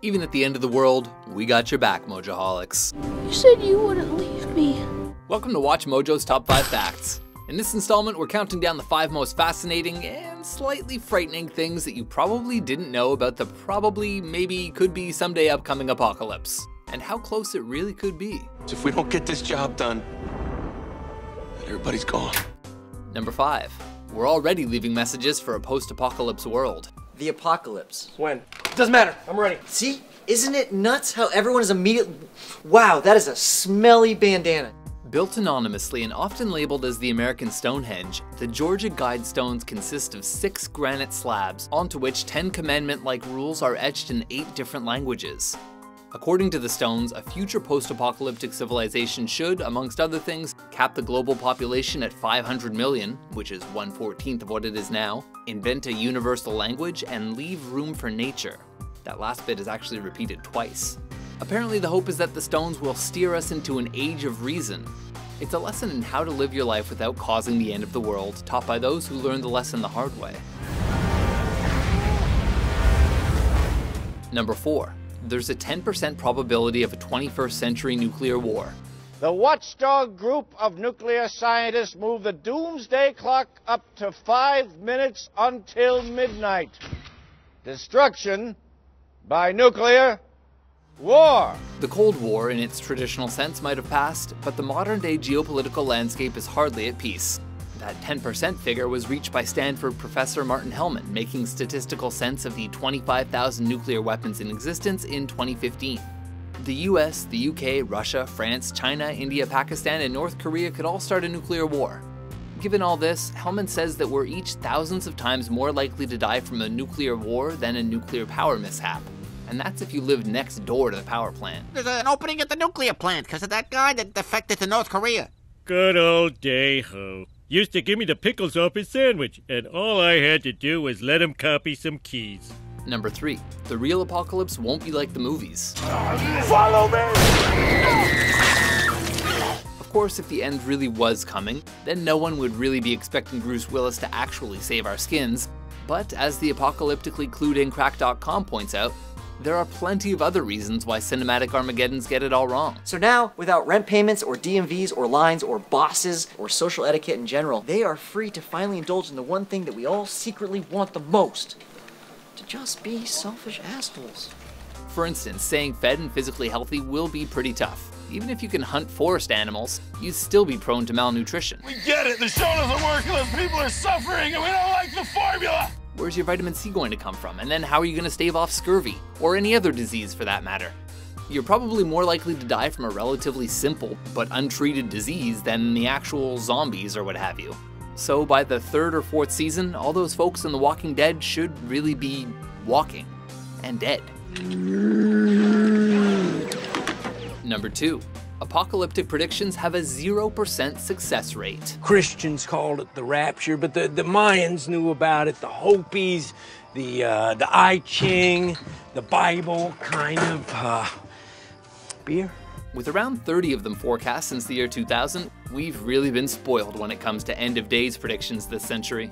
Even at the end of the world, we got your back, Mojoholics. You said you wouldn't leave me. Welcome to Watch Mojo's Top 5 Facts. In this installment, we're counting down the 5 most fascinating and slightly frightening things that you probably didn't know about the probably, maybe, could be someday upcoming apocalypse, and how close it really could be. If we don't get this job done, then everybody's gone. Number 5. We're already leaving messages for a post-apocalypse world. The apocalypse. When? Doesn't matter, I'm ready. See, isn't it nuts how everyone is immediately... Wow, that is a smelly bandana. Built anonymously and often labeled as the American Stonehenge, the Georgia Guidestones consist of 6 granite slabs onto which 10 commandment-like rules are etched in 8 different languages. According to the stones, a future post-apocalyptic civilization should, amongst other things, cap the global population at 500 million, which is 1/14 of what it is now, invent a universal language, and leave room for nature. That last bit is actually repeated twice. Apparently the hope is that the stones will steer us into an age of reason. It's a lesson in how to live your life without causing the end of the world, taught by those who learned the lesson the hard way. Number 4. There's a 10% probability of a 21st century nuclear war. The watchdog group of nuclear scientists moved the doomsday clock up to 5 minutes until midnight. Destruction by nuclear war. The Cold War, in its traditional sense, might have passed, but the modern-day geopolitical landscape is hardly at peace. That 10% figure was reached by Stanford professor Martin Hellman, making statistical sense of the 25,000 nuclear weapons in existence in 2015. The US, the UK, Russia, France, China, India, Pakistan, and North Korea could all start a nuclear war. Given all this, Hellman says that we're each thousands of times more likely to die from a nuclear war than a nuclear power mishap. And that's if you live next door to the power plant. There's an opening at the nuclear plant because of that guy that defected to North Korea. Good old Day-Ho. Used to give me the pickles off his sandwich, and all I had to do was let him copy some keys. Number 3. The real apocalypse won't be like the movies. Follow me! Of course, if the end really was coming, then no one would really be expecting Bruce Willis to actually save our skins. But as the apocalyptically clued in Crack.com points out, there are plenty of other reasons why cinematic Armageddons get it all wrong. So now, without rent payments or DMVs or lines or bosses or social etiquette in general, they are free to finally indulge in the one thing that we all secretly want the most. To just be selfish assholes. For instance, staying fed and physically healthy will be pretty tough. Even if you can hunt forest animals, you'd still be prone to malnutrition. We get it, the show doesn't work because people are suffering and we don't like the formula! Where's your vitamin C going to come from? And then how are you going to stave off scurvy? Or any other disease for that matter? You're probably more likely to die from a relatively simple but untreated disease than the actual zombies or what have you. So by the 3rd or 4th season, all those folks in The Walking Dead should really be walking and dead. Number 2. Apocalyptic predictions have a 0% success rate. Christians called it the rapture, but the Mayans knew about it, the Hopis, the I Ching, the Bible, kind of, beer. With around 30 of them forecast since the year 2000, we've really been spoiled when it comes to end-of-days predictions this century.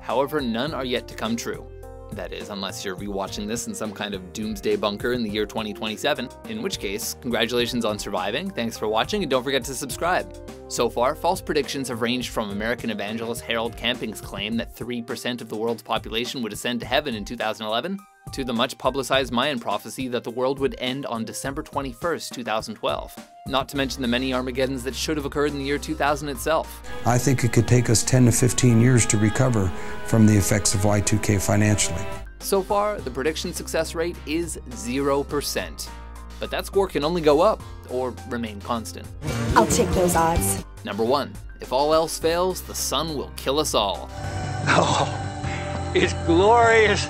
However, none are yet to come true. That is, unless you're rewatching this in some kind of doomsday bunker in the year 2027, in which case, congratulations on surviving, thanks for watching, and don't forget to subscribe. So far, false predictions have ranged from American evangelist Harold Camping's claim that 3% of the world's population would ascend to heaven in 2011, to the much-publicized Mayan prophecy that the world would end on December 21st, 2012. Not to mention the many Armageddons that should have occurred in the year 2000 itself. I think it could take us 10 to 15 years to recover from the effects of Y2K financially. So far, the prediction success rate is 0%. But that score can only go up, or remain constant. I'll take those odds. Number 1. If all else fails, the sun will kill us all. Oh, it's glorious.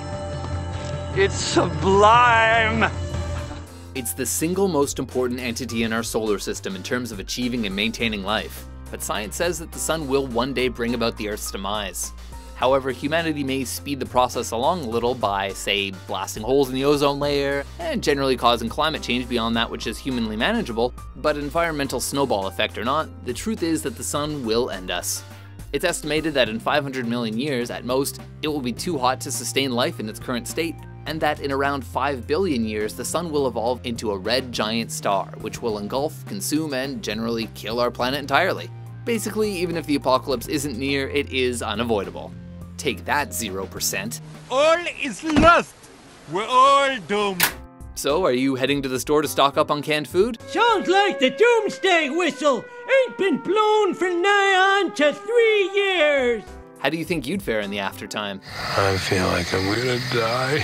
It's sublime! It's the single most important entity in our solar system in terms of achieving and maintaining life, but science says that the sun will one day bring about the Earth's demise. However, humanity may speed the process along a little by, say, blasting holes in the ozone layer, and generally causing climate change beyond that which is humanly manageable, but environmental snowball effect or not, the truth is that the sun will end us. It's estimated that in 500 million years, at most, it will be too hot to sustain life in its current state, and that in around 5 billion years, the sun will evolve into a red giant star, which will engulf, consume, and generally kill our planet entirely. Basically, even if the apocalypse isn't near, it is unavoidable. Take that, 0%. All is lost. We're all doomed. So, are you heading to the store to stock up on canned food? Sounds like the doomsday whistle. Ain't been blown for nigh on to 3 years. How do you think you'd fare in the aftertime? I feel like I'm gonna die.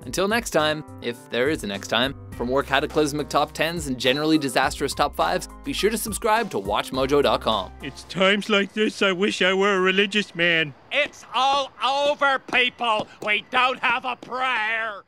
Until next time, if there is a next time, for more cataclysmic top 10s and generally disastrous top 5s, be sure to subscribe to WatchMojo.com. It's times like this I wish I were a religious man. It's all over, people. We don't have a prayer.